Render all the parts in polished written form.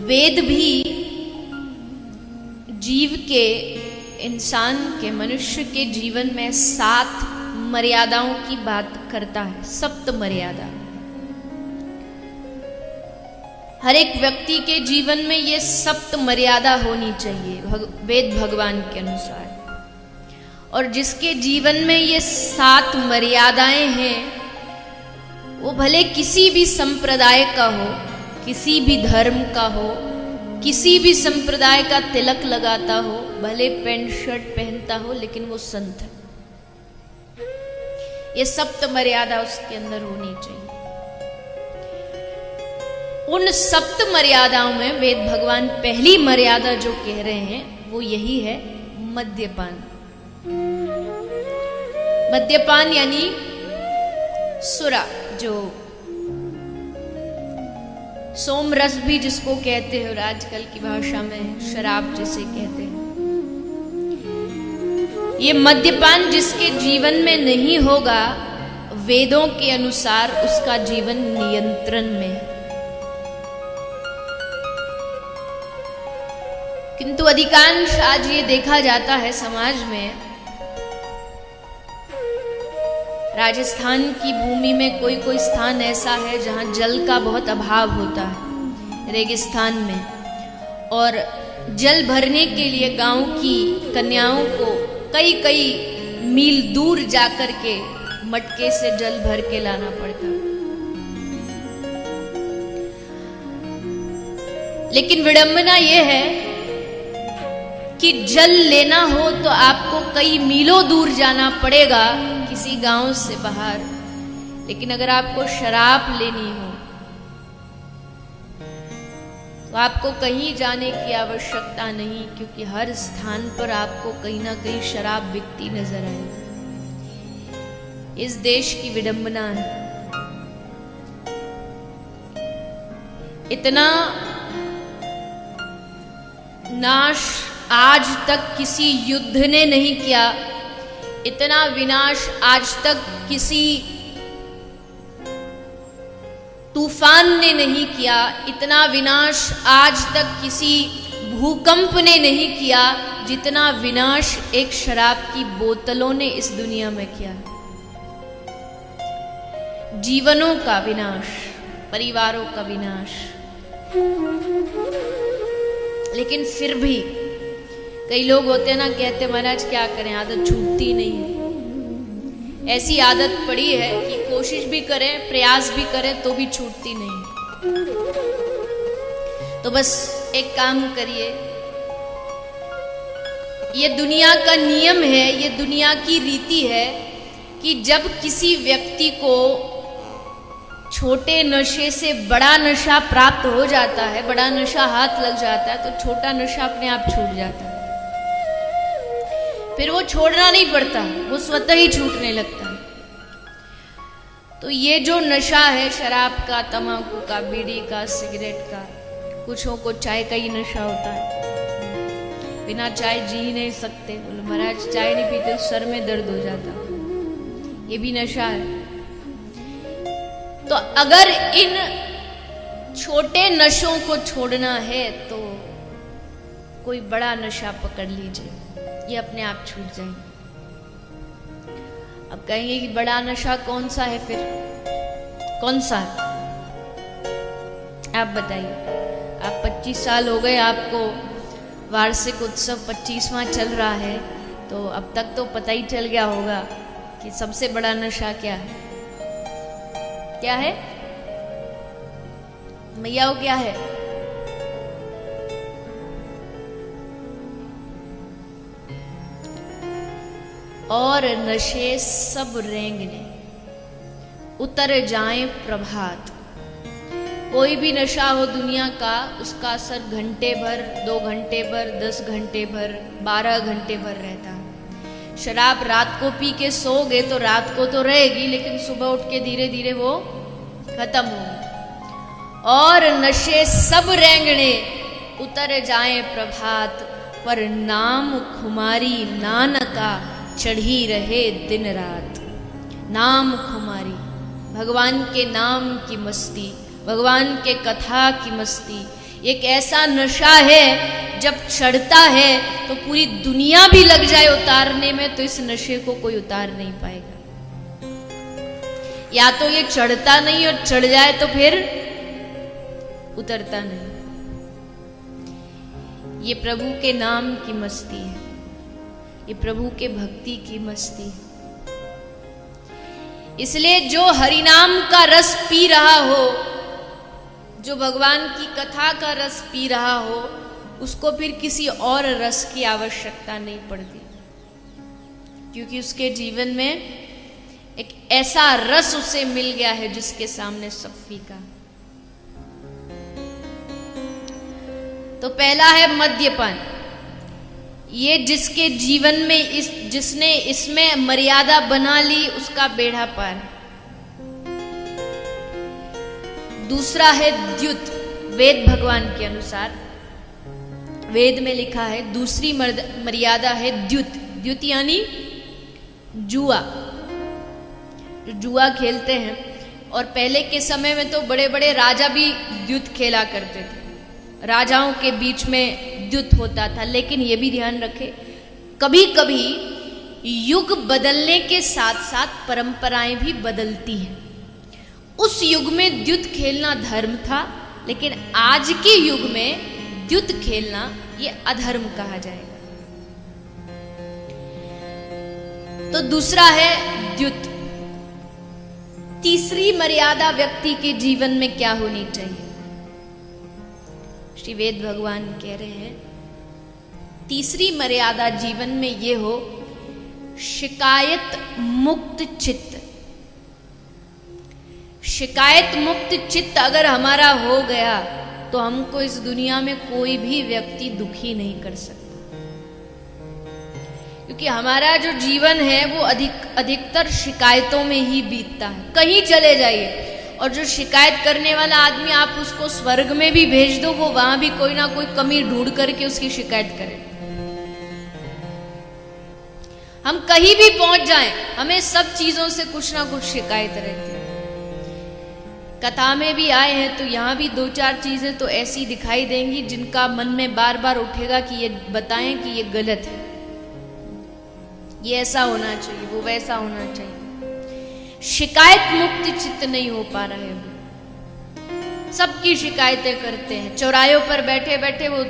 वेद भी जीव के, इंसान के, मनुष्य के जीवन में 7 मर्यादाओं की बात करता है। 7 मर्यादा हर एक व्यक्ति के जीवन में ये 7 मर्यादा होनी चाहिए वेद भगवान के अनुसार। और जिसके जीवन में ये 7 मर्यादाएं हैं, वो भले किसी भी संप्रदाय का हो, किसी भी धर्म का हो, किसी भी संप्रदाय का तिलक लगाता हो, भले पैंट शर्ट पहनता हो, लेकिन वो संत है। ये 7 मर्यादा उसके अंदर होनी चाहिए। उन 7 मर्यादाओं में वेद भगवान पहली मर्यादा जो कह रहे हैं वो यही है, मद्यपान। मद्यपान यानी सुरा, जो सोम रस भी जिसको कहते हैं और आजकल की भाषा में शराब जिसे कहते हैं। ये मद्यपान जिसके जीवन में नहीं होगा, वेदों के अनुसार उसका जीवन नियंत्रण में है। किंतु अधिकांश आज ये देखा जाता है समाज में, राजस्थान की भूमि में कोई कोई स्थान ऐसा है जहां जल का बहुत अभाव होता है, रेगिस्तान में, और जल भरने के लिए गांव की कन्याओं को कई कई मील दूर जाकर के मटके से जल भर के लाना पड़ता। लेकिन विडंबना यह है कि जल लेना हो तो आपको कई मीलों दूर जाना पड़ेगा किसी गांव से बाहर। लेकिन अगर आपको शराब लेनी हो तो आपको कहीं जाने की आवश्यकता नहीं, क्योंकक्योंकि हर स्थान पर आपको कहीं ना कहीं शराब बिकती नजर आएगी। इस देश की विडंबना है। इतना नाश आज तक किसी युद्ध ने नहीं किया, इतना विनाश आज तक किसी तूफान ने नहीं किया, इतना विनाश आज तक किसी भूकंप ने नहीं किया, जितना विनाश एक शराब की बोतलों ने इस दुनिया में किया। जीवनों का विनाश, परिवारों का विनाश। लेकिन फिर भी कई लोग होते हैं ना, कहते महाराज क्या करें, आदत छूटती नहीं है। ऐसी आदत पड़ी है कि कोशिश भी करें, प्रयास भी करें तो भी छूटती नहीं। तो बस एक काम करिए, ये दुनिया का नियम है, ये दुनिया की रीति है कि जब किसी व्यक्ति को छोटे नशे से बड़ा नशा प्राप्त हो जाता है, बड़ा नशा हाथ लग जाता है, तो छोटा नशा अपने आप छूट जाता है। फिर वो छोड़ना नहीं पड़ता, वो स्वतः ही छूटने लगता है। तो ये जो नशा है शराब का, तंबाकू का, बीड़ी का, सिगरेट का, कुछों को चाय का ही नशा होता है। बिना चाय जी ही नहीं सकते, बोले महाराज चाय नहीं पीते तो सर में दर्द हो जाता, ये भी नशा है। तो अगर इन छोटे नशों को छोड़ना है तो कोई बड़ा नशा पकड़ लीजिए, ये अपने आप छूट जाएंगे। अब कहेंगे कि बड़ा नशा कौन सा है, फिर कौन सा है आप बताइए। आप 25 साल हो गए, आपको वार्षिक उत्सव 25वां चल रहा है, तो अब तक तो पता ही चल गया होगा कि सबसे बड़ा नशा क्या है। क्या है मैया, वो क्या है? और नशे सब रेंगने उतर जाएं प्रभात। कोई भी नशा हो दुनिया का, उसका असर घंटे भर, 2 घंटे भर, 10 घंटे भर, 12 घंटे भर रहता है। शराब रात को पी के सोओगे तो रात को तो रहेगी, लेकिन सुबह उठ के धीरे धीरे वो खत्म होगी। और नशे सब रेंगने उतर जाएं प्रभात, पर नाम खुमारी नानका चढ़ी रहे दिन रात। नाम खुमारी, भगवान के नाम की मस्ती, भगवान के कथा की मस्ती, एक ऐसा नशा है जब चढ़ता है तो पूरी दुनिया भी लग जाए उतारने में तो इस नशे को कोई उतार नहीं पाएगा। या तो ये चढ़ता नहीं और चढ़ जाए तो फिर उतरता नहीं। ये प्रभु के नाम की मस्ती है, ये प्रभु के भक्ति की मस्ती है। इसलिए जो हरिनाम का रस पी रहा हो, जो भगवान की कथा का रस पी रहा हो, उसको फिर किसी और रस की आवश्यकता नहीं पड़ती, क्योंकि उसके जीवन में एक ऐसा रस उसे मिल गया है जिसके सामने सब फीका। तो पहला है मद्यपान। ये जिसके जीवन में जिसने इसमें मर्यादा बना ली उसका बेड़ा पार। दूसरा है द्युत। वेद भगवान के अनुसार वेद में लिखा है दूसरी मर्यादा है द्युत। द्युत यानी जुआ। जो जुआ खेलते हैं, और पहले के समय में तो बड़े बड़े राजा भी द्युत खेला करते थे, राजाओं के बीच में द्युत होता था। लेकिन ये भी ध्यान रखें, कभी कभी युग बदलने के साथ साथ परंपराएं भी बदलती हैं। उस युग में द्युत खेलना धर्म था, लेकिन आज के युग में द्युत खेलना ये अधर्म कहा जाएगा। तो दूसरा है द्युत। तीसरी मर्यादा व्यक्ति के जीवन में क्या होनी चाहिए? श्री वेद भगवान कह रहे हैं तीसरी मर्यादा जीवन में ये हो, शिकायत मुक्त चित्त। शिकायत मुक्त चित्त अगर हमारा हो गया तो हमको इस दुनिया में कोई भी व्यक्ति दुखी नहीं कर सकता, क्योंकि हमारा जो जीवन है वो अधिकतर शिकायतों में ही बीतता है। कहीं चले जाइए और जो शिकायत करने वाला आदमी, आप उसको स्वर्ग में भी भेज दो, वो वहां भी कोई ना कोई कमी ढूंढ करके उसकी शिकायत करे। हम कहीं भी पहुंच जाएं, हमें सब चीजों से कुछ ना कुछ शिकायत रहती है। कथा में भी आए हैं तो यहां भी दो चार चीजें तो ऐसी दिखाई देंगी जिनका मन में बार बार उठेगा कि ये बताएं कि ये गलत है, ये ऐसा होना चाहिए, वो वैसा होना चाहिए। शिकायत मुक्त चित्त नहीं हो पा रहे हो, सबकी शिकायतें करते हैं। चौराहों पर बैठे बैठे वो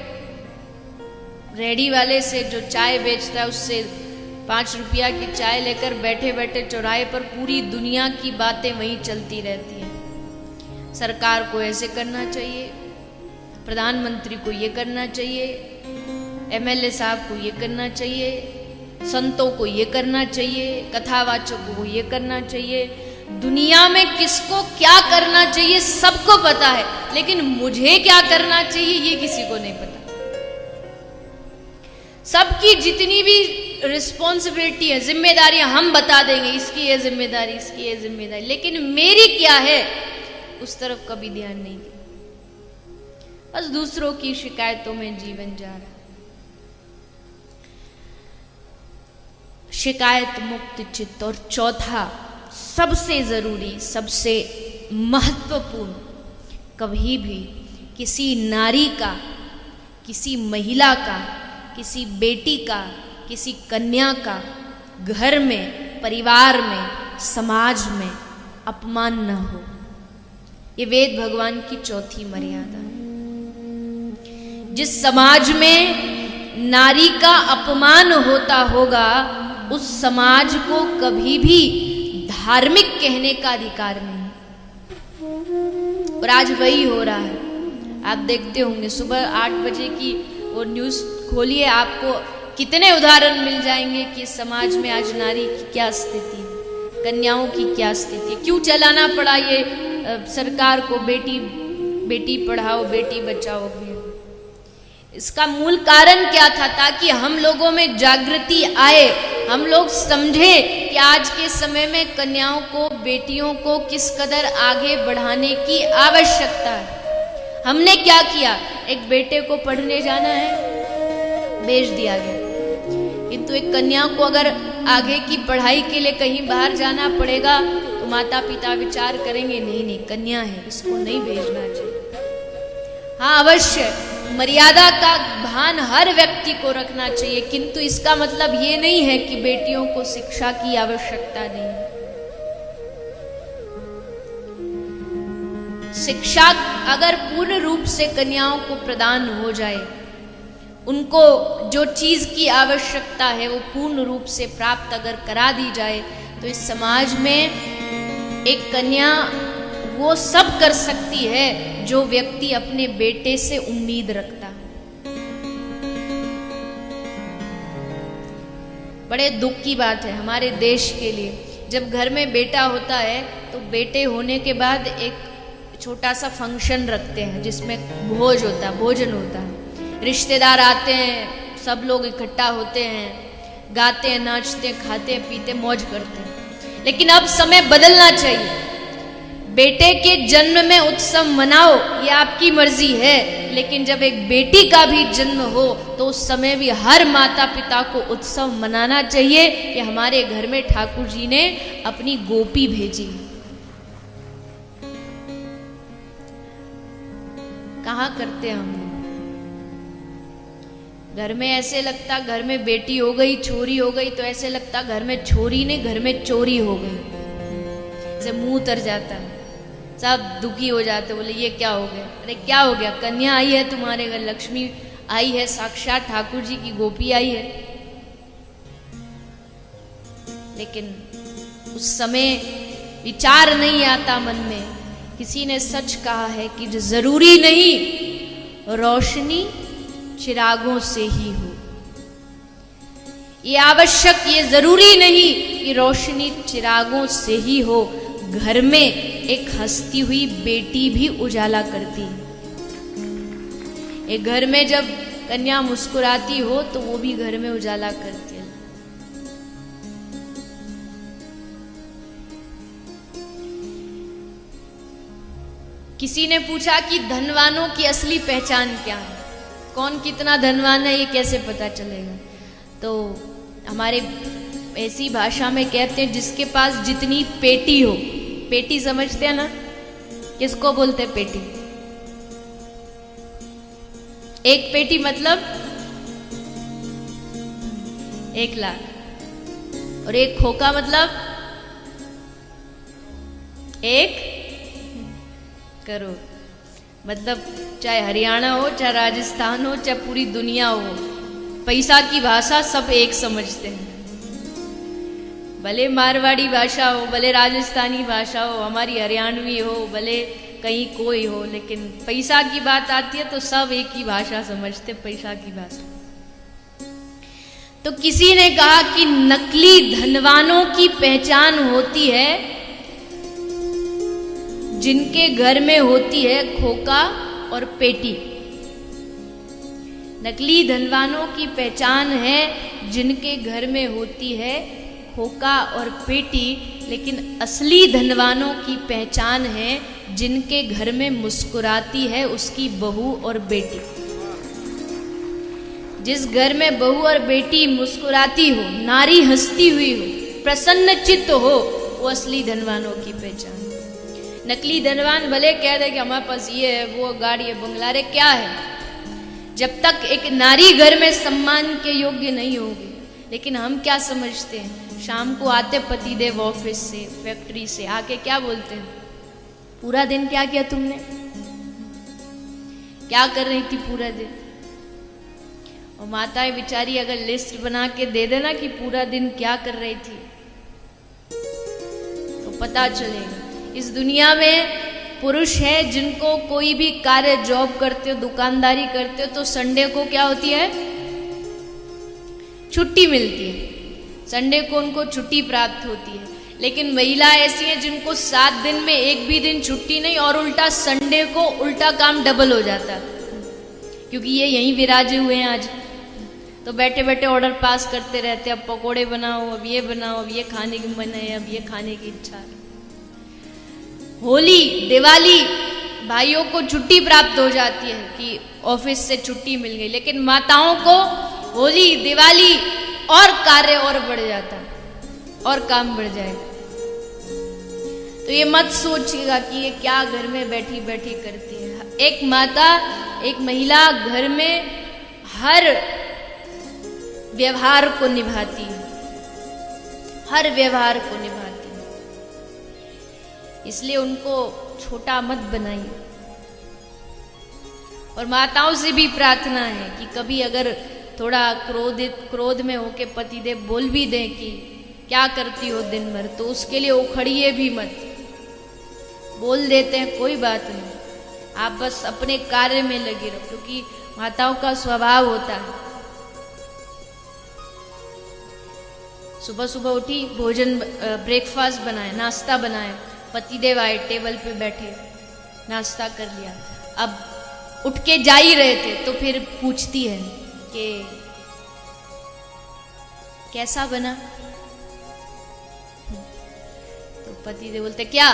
रेडी वाले से जो चाय बेचता है उससे 5 रुपया की चाय लेकर बैठे बैठे चौराहे पर पूरी दुनिया की बातें वहीं चलती रहती हैं। सरकार को ऐसे करना चाहिए, प्रधानमंत्री को ये करना चाहिए, एमएलए साहब को ये करना चाहिए, संतों को ये करना चाहिए, कथावाचकों को ये करना चाहिए। दुनिया में किसको क्या करना चाहिए सबको पता है, लेकिन मुझे क्या करना चाहिए ये किसी को नहीं पता। सबकी जितनी भी रिस्पॉन्सिबिलिटी है, जिम्मेदारियां हम बता देंगे, इसकी ये जिम्मेदारी, इसकी ये जिम्मेदारी, लेकिन मेरी क्या है उस तरफ कभी ध्यान नहीं दिया। बस दूसरों की शिकायतों में जीवन जा रहा। शिकायत मुक्त चित्त। और चौथा सबसे जरूरी, सबसे महत्वपूर्ण, कभी भी किसी नारी का, किसी महिला का, किसी बेटी का, किसी कन्या का घर में, परिवार में, समाज में अपमान न हो। ये वेद भगवान की चौथी मर्यादा है। जिस समाज में नारी का अपमान होता होगा उस समाज को कभी भी धार्मिक कहने का अधिकार नहीं। और आज वही हो रहा है। आप देखते होंगे सुबह 8 बजे की वो न्यूज़ खोलिए, आपको कितने उदाहरण मिल जाएंगे कि समाज में आज नारी की क्या स्थिति है, कन्याओं की क्या स्थिति है। क्यों चलाना पड़ा ये सरकार को बेटी पढ़ाओ बेटी बचाओ अभियान? इसका मूल कारण क्या था? ताकि हम लोगों में जागृति आए, हम लोग समझे कि आज के समय में कन्याओं को, बेटियों को किस कदर आगे बढ़ाने की आवश्यकता है। हमने क्या किया? एक बेटे को पढ़ने जाना है, भेज दिया गया, किंतु एक कन्या को अगर आगे की पढ़ाई के लिए कहीं बाहर जाना पड़ेगा तो माता पिता विचार करेंगे नहीं नहीं कन्या है, इसको नहीं भेजना चाहिए। हाँ अवश्य मर्यादा का भान हर व्यक्ति को रखना चाहिए, किंतु इसका मतलब ये नहीं है कि बेटियों को शिक्षा की आवश्यकता नहीं है। शिक्षा अगर पूर्ण रूप से कन्याओं को प्रदान हो जाए, उनको जो चीज की आवश्यकता है वो पूर्ण रूप से प्राप्त अगर करा दी जाए, तो इस समाज में एक कन्या वो सब कर सकती है जो व्यक्ति अपने बेटे से उम्मीद रखता है। बड़े दुख की बात है हमारे देश के लिए, जब घर में बेटा होता है तो बेटे होने के बाद एक छोटा सा फंक्शन रखते हैं जिसमें भोजन होता है, रिश्तेदार आते हैं, सब लोग इकट्ठा होते हैं, गाते हैं, नाचते हैं, खाते हैं, पीते, मौज करते हैं। लेकिन अब समय बदलना चाहिए। बेटे के जन्म में उत्सव मनाओ, ये आपकी मर्जी है, लेकिन जब एक बेटी का भी जन्म हो तो उस समय भी हर माता पिता को उत्सव मनाना चाहिए कि हमारे घर में ठाकुर जी ने अपनी गोपी भेजी। कहाँ करते हैं हम? घर में ऐसे लगता घर में बेटी हो गई, छोरी हो गई, तो ऐसे लगता घर में छोरी ने घर में चोरी हो गई, ऐसे मुंह उतर जाता है, सब दुखी हो जाते, बोले ये क्या हो गया? अरे क्या हो गया? कन्या आई है तुम्हारे घर, लक्ष्मी आई है, साक्षात ठाकुर जी की गोपी आई है। लेकिन उस समय विचार नहीं आता मन में। किसी ने सच कहा है कि जरूरी नहीं रोशनी चिरागों से ही हो, ये आवश्यक, ये जरूरी नहीं कि रोशनी चिरागों से ही हो, घर में एक हंसती हुई बेटी भी उजाला करती है। एक घर में जब कन्या मुस्कुराती हो तो वो भी घर में उजाला करती है। किसी ने पूछा कि धनवानों की असली पहचान क्या है, कौन कितना धनवान है ये कैसे पता चलेगा? तो हमारे ऐसी भाषा में कहते हैं जिसके पास जितनी पेटी हो। पेटी समझते हैं ना? किसको बोलते हैं पेटी? एक पेटी मतलब 1 लाख, और एक खोका मतलब 1 करोड़। मतलब चाहे हरियाणा हो, चाहे राजस्थान हो, चाहे पूरी दुनिया हो, पैसा की भाषा सब एक समझते हैं। भले मारवाड़ी भाषा हो, भले राजस्थानी भाषा हो, हमारी हरियाणवी हो, भले कहीं कोई हो, लेकिन पैसा की बात आती है तो सब एक ही भाषा समझते, पैसा की भाषा। तो किसी ने कहा कि नकली धनवानों की पहचान होती है जिनके घर में होती है खोका और पेटी। नकली धनवानों की पहचान है जिनके घर में होती है खोका और पेटी, लेकिन असली धनवानों की पहचान है जिनके घर में मुस्कुराती है उसकी बहू और बेटी। जिस घर में बहू और बेटी मुस्कुराती हो, नारी हंसती हुई हो, प्रसन्न चित्त हो, वो असली धनवानों की पहचान। नकली धनवान भले कह दे कि हमारे पास ये है, वो गाड़ी है, बंगला, रे क्या है? जब तक एक नारी घर में सम्मान के योग्य नहीं होगी। लेकिन हम क्या समझते हैं? शाम को आते पतिदेव ऑफिस से, फैक्ट्री से, आके क्या बोलते हैं? पूरा दिन क्या किया तुमने? क्या कर रही थी पूरा दिन? और माताएं बेचारी अगर लिस्ट बना के दे देना कि पूरा दिन क्या कर रही थी, तो पता चलेगा। इस दुनिया में पुरुष है जिनको कोई भी कार्य, जॉब करते हो, दुकानदारी करते हो, तो संडे को क्या होती है? छुट्टी मिलती है। संडे को उनको छुट्टी प्राप्त होती है। लेकिन महिला ऐसी है जिनको 7 दिन में एक भी दिन छुट्टी नहीं, और उल्टा संडे को उल्टा काम डबल हो जाता है, क्योंकि ये यहीं विराजे हुए हैं आज। तो बैठे बैठे ऑर्डर पास करते रहते, अब पकोड़े बनाओ, अब ये बनाओ, अब ये खाने की मन है, अब ये खाने की इच्छा है। होली, दिवाली, भाइयों को छुट्टी प्राप्त हो जाती है कि ऑफिस से छुट्टी मिल गई, लेकिन माताओं को होली, दिवाली और कार्य और बढ़ जाता है, और काम बढ़ जाएगा। तो ये मत सोचिएगा कि ये क्या घर में बैठी बैठी करती है। एक माता एक महिला घर में हर व्यवहार को निभाती है, हर व्यवहार को निभाती है, इसलिए उनको छोटा मत बनाइए। और माताओं से भी प्रार्थना है कि कभी अगर थोड़ा क्रोध में होके पतिदेव बोल भी दें कि क्या करती हो दिन भर, तो उसके लिए उखड़िए भी मत। बोल देते हैं कोई बात नहीं, आप बस अपने कार्य में लगे रहो, क्योंकि माताओं का स्वभाव होता है। सुबह सुबह उठी, भोजन ब्रेकफास्ट बनाए, नाश्ता बनाए, पतिदेव आए, टेबल पे बैठे, नाश्ता कर लिया। अब उठ के जा ही रहे थे तो फिर पूछती है कि कैसा बना। तो पतिदेव बोलते क्या?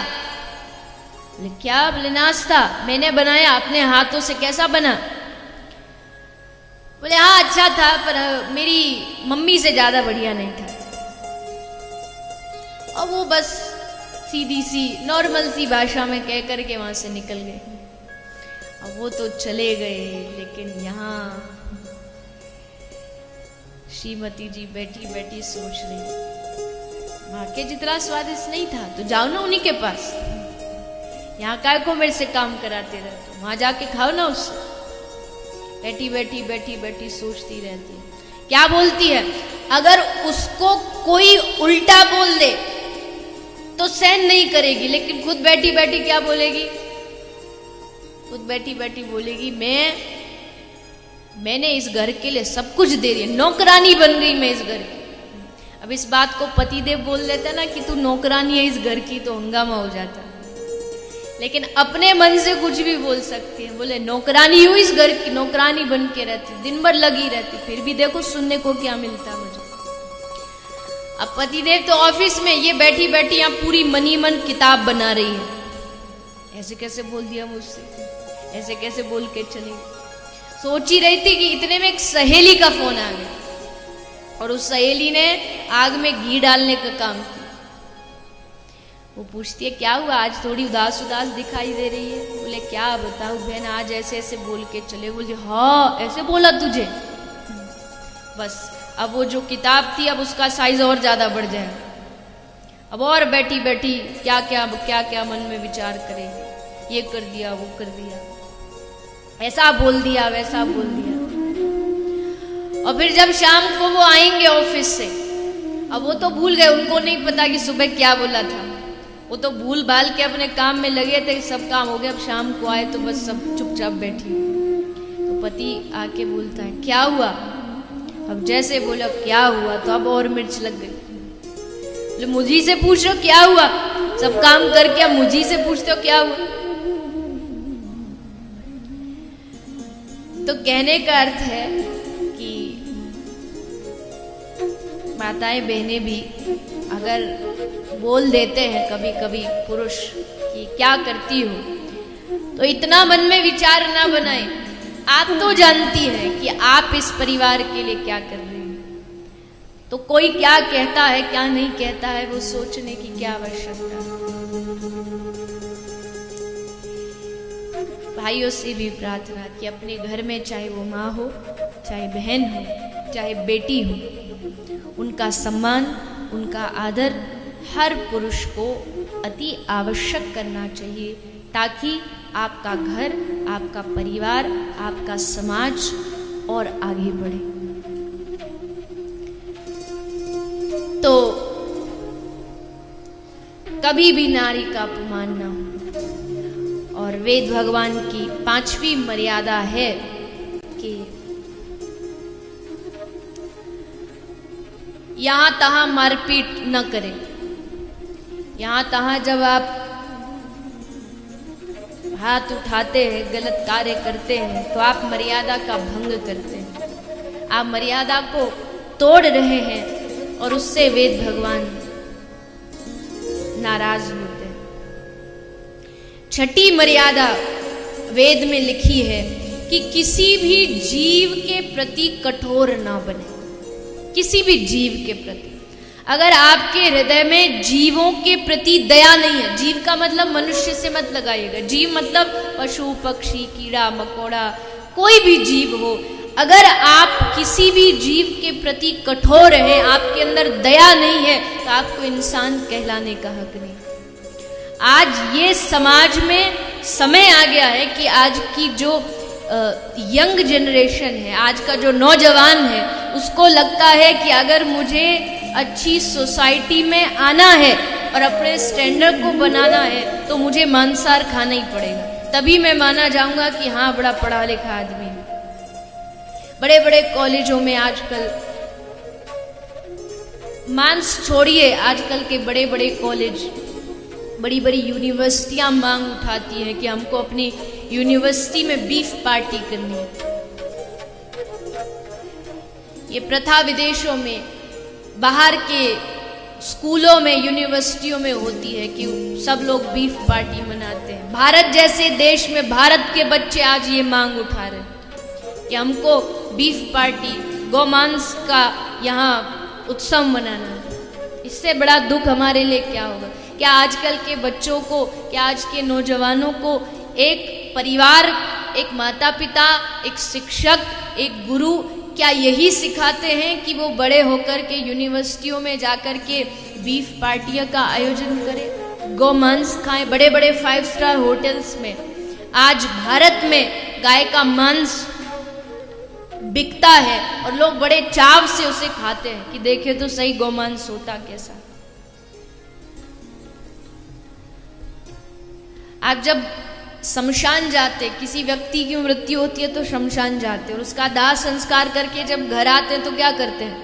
बोले क्या? बोले नाश्ता मैंने बनाया अपने हाथों से, कैसा बना? बोले हाँ अच्छा था, पर मेरी मम्मी से ज्यादा बढ़िया नहीं था। और वो बस सीधी सी नॉर्मल सी भाषा में कह करके वहां से निकल गए। अब वो तो चले गए, लेकिन यहाँ श्रीमती जी बैठी बैठी सोच रही, माँ के जितना स्वादिष्ट नहीं था तो जाओ ना उन्हीं के पास, यहाँ काय को मेरे से काम कराते रहते हो, वहां जाके खाओ ना उससे। बैठी बैठी बैठी बैठी सोचती रहती है। क्या बोलती है? अगर उसको कोई उल्टा बोल दे तो सहन नहीं करेगी, लेकिन खुद बैठी बैठी क्या बोलेगी? खुद बैठी बैठी बोलेगी मैंने इस घर के लिए सब कुछ दे दिया, नौकरानी बन गई मैं इस घर की। अब इस बात को पतिदेव बोल देता ना कि तू नौकरानी है इस घर की, तो हंगामा हो जाता। लेकिन अपने मन से कुछ भी बोल सकती है, बोले नौकरानी हूं इस घर की, नौकरानी बन के रहती, दिन भर लगी रहती, फिर भी देखो सुनने को क्या मिलता मुझे। अब पतिदेव तो ऑफिस में, ये बैठी बैठी यहाँ पूरी मनी मन किताब बना रही है। ऐसे कैसे बोल दिया मुझसे, ऐसे कैसे बोल के चली। सोच ही रही थी कि इतने में एक सहेली का फोन आ गया, और उस सहेली ने आग में घी डालने का काम किया। वो पूछती है क्या हुआ, आज थोड़ी उदास उदास दिखाई दे रही है। बोले क्या बताऊं बहन, आज ऐसे ऐसे बोल के चले। बोले हाँ ऐसे बोला तुझे? बस अब वो जो किताब थी अब उसका साइज और ज्यादा बढ़ जाए। अब और बैठी बैठी क्या क्या मन में विचार करेगी, ये कर दिया वो कर दिया, ऐसा बोल दिया वैसा बोल दिया। और फिर जब शाम को वो आएंगे ऑफिस से, अब वो तो भूल गए, उनको नहीं पता कि सुबह क्या बोला था, वो तो भूल भाल के अपने काम में लगे थे, सब काम हो गया। अब शाम को आए तो बस सब चुपचाप बैठी। तो पति आके बोलता है क्या हुआ? अब जैसे बोला क्या हुआ, तो अब और मिर्च लग गई। बोले मुझी से पूछ रहे हो क्या हुआ, सब काम करके अब मुझी से पूछते हो क्या हुआ। तो कहने का अर्थ है कि माताएं बहनें भी अगर बोल देते हैं कभी कभी पुरुष कि क्या करती हो, तो इतना मन में विचार ना बनाए। आप तो जानती है कि आप इस परिवार के लिए क्या कर रहे हैं, तो कोई क्या कहता है क्या नहीं कहता है वो सोचने की क्या आवश्यकता है। भाइयों से भी प्रार्थना कि अपने घर में चाहे वो माँ हो, चाहे बहन हो, चाहे बेटी हो, उनका सम्मान, उनका आदर हर पुरुष को अति आवश्यक करना चाहिए, ताकि आपका घर, आपका परिवार, आपका समाज और आगे बढ़े। तो कभी भी नारी का अपमान ना हो। और वेद भगवान की 5वीं मर्यादा है कि यहां तहां मारपीट न करें। यहां तहां जब आप हाथ उठाते हैं, गलत कार्य करते हैं, तो आप मर्यादा का भंग करते हैं, आप मर्यादा को तोड़ रहे हैं और उससे वेद भगवान नाराज होते हैं। 6ठी मर्यादा वेद में लिखी है कि किसी भी जीव के प्रति कठोर ना बने। किसी भी जीव के प्रति, अगर आपके हृदय में जीवों के प्रति दया नहीं है, जीव का मतलब मनुष्य से मत लगाइएगा, जीव मतलब पशु पक्षी कीड़ा मकोड़ा कोई भी जीव हो, अगर आप किसी भी जीव के प्रति कठोर हैं, आपके अंदर दया नहीं है, तो आपको इंसान कहलाने का हक नहीं। आज ये समाज में समय आ गया है कि आज की जो यंग जनरेशन है, आज का जो नौजवान है, उसको लगता है कि अगर मुझे अच्छी सोसाइटी में आना है और अपने स्टैंडर्ड को बनाना है तो मुझे मांसाहार खाना ही पड़ेगा, तभी मैं माना जाऊंगा कि हाँ बड़ा पढ़ा लिखा आदमी है। बड़े बड़े कॉलेजों में आजकल, मांस छोड़िए, आजकल के बड़े बड़े कॉलेज, बड़ी बड़ी यूनिवर्सिटियां मांग उठाती हैं कि हमको अपनी यूनिवर्सिटी में बीफ पार्टी करनी है। ये प्रथा विदेशों में, बाहर के स्कूलों में, यूनिवर्सिटियों में होती है कि सब लोग बीफ पार्टी मनाते हैं। भारत जैसे देश में भारत के बच्चे आज ये मांग उठा रहे हैं कि हमको बीफ पार्टी, गौमांस का यहाँ उत्सव मनाना है। इससे बड़ा दुख हमारे लिए क्या होगा? क्या आजकल के बच्चों को, क्या आज के नौजवानों को एक परिवार, एक माता पिता, एक शिक्षक, एक गुरु, क्या यही सिखाते हैं कि वो बड़े होकर के यूनिवर्सिटियों में जाकर के बीफ पार्टियों का आयोजन करें, गौमांस खाएं? बड़े बड़े 5 स्टार होटल्स में आज भारत में गाय का मांस बिकता है और लोग बड़े चाव से उसे खाते हैं कि देखे तो सही गौमांस होता कैसा। आप जब शमशान जाते, किसी व्यक्ति की मृत्यु होती है तो शमशान जाते, और उसका दाह संस्कार करके जब घर आते हैं तो क्या करते हैं?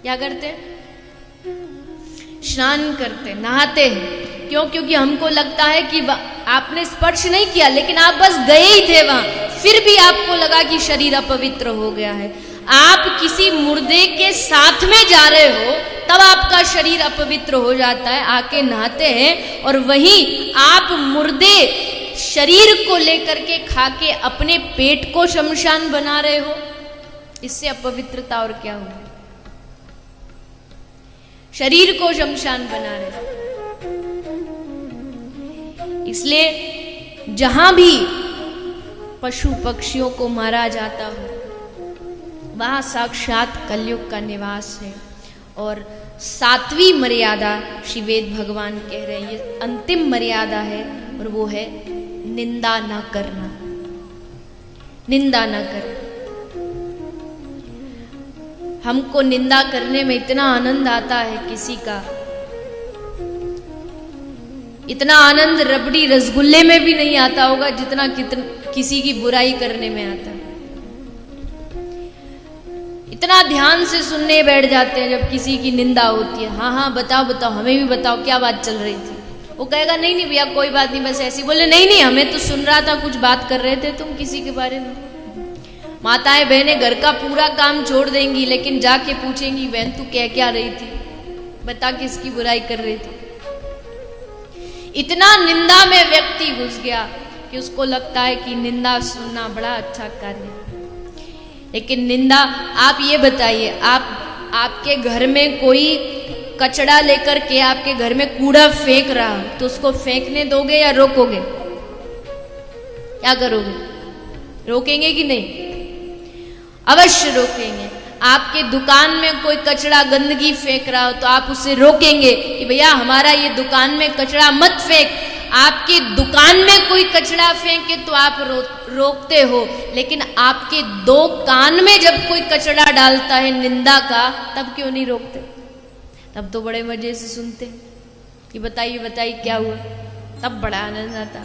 क्या करते हैं? स्नान करते, नहाते हैं। क्यों? क्योंकि हमको लगता है कि आपने स्पर्श नहीं किया, लेकिन आप बस गए ही थे वहां, फिर भी आपको लगा कि शरीर अपवित्र हो गया है। आप किसी मुर्दे के साथ में जा रहे हो तब आपका शरीर अपवित्र हो जाता है, आके नहाते हैं, और वहीं आप मुर्दे शरीर को लेकर के खा के अपने पेट को शमशान बना रहे हो। इससे अपवित्रता और क्या होगी? शरीर को शमशान बना रहे हो। इसलिए जहां भी पशु पक्षियों को मारा जाता हो वहां साक्षात कलयुग का निवास है। और 7वीं मर्यादा श्री वेद भगवान कह रहे हैं, ये अंतिम मर्यादा है, और वो है निंदा न करना। निंदा न करना। हमको निंदा करने में इतना आनंद आता है किसी का, इतना आनंद रबड़ी रसगुल्ले में भी नहीं आता होगा जितना किसी की बुराई करने में आता है। इतना ध्यान से सुनने बैठ जाते हैं जब किसी की निंदा होती है। हाँ हाँ बताओ बताओ, हमें भी बताओ क्या बात चल रही थी। वो कहेगा नहीं नहीं भैया कोई बात नहीं, बस ऐसी। बोले नहीं नहीं हमें तो सुन रहा था, कुछ बात कर रहे थे तुम किसी के बारे में। माताएं बहनें घर का पूरा काम छोड़ देंगी, लेकिन जाके पूछेंगी बहन तू कह क्या रही थी, बता किसकी बुराई कर रही थी। इतना निंदा में व्यक्ति घुस गया कि उसको लगता है कि निंदा सुनना बड़ा अच्छा कार्य है। लेकिन निंदा, आप ये बताइए, आपके घर में कोई कचड़ा लेकर के आपके घर में कूड़ा फेंक रहा तो उसको फेंकने दोगे या रोकोगे? क्या करोगे? रोकेंगे कि नहीं? अवश्य रोकेंगे। आपके दुकान में कोई कचड़ा गंदगी फेंक रहा हो तो आप उसे रोकेंगे कि भैया हमारा ये दुकान में कचड़ा मत फेंक। आपकी दुकान में कोई कचड़ा फेंके तो आप रोकते हो, लेकिन आपके 2 कान में जब कोई कचड़ा डालता है निंदा का, तब क्यों नहीं रोकते? तब तो बड़े मजे से सुनते कि बताइए बताइए क्या हुआ, तब बड़ा आनंद आता।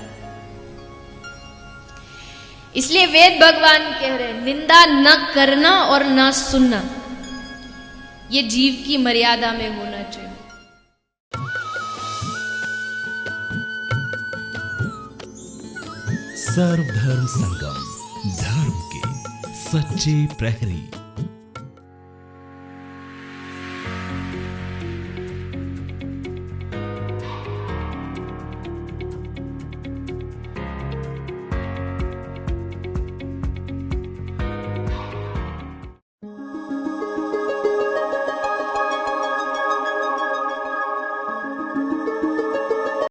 इसलिए वेद भगवान कह रहे हैं निंदा न करना और न सुनना, ये जीव की मर्यादा में होना चाहिए। सर्वधर्म संगम, धर्म के सच्चे प्रहरी।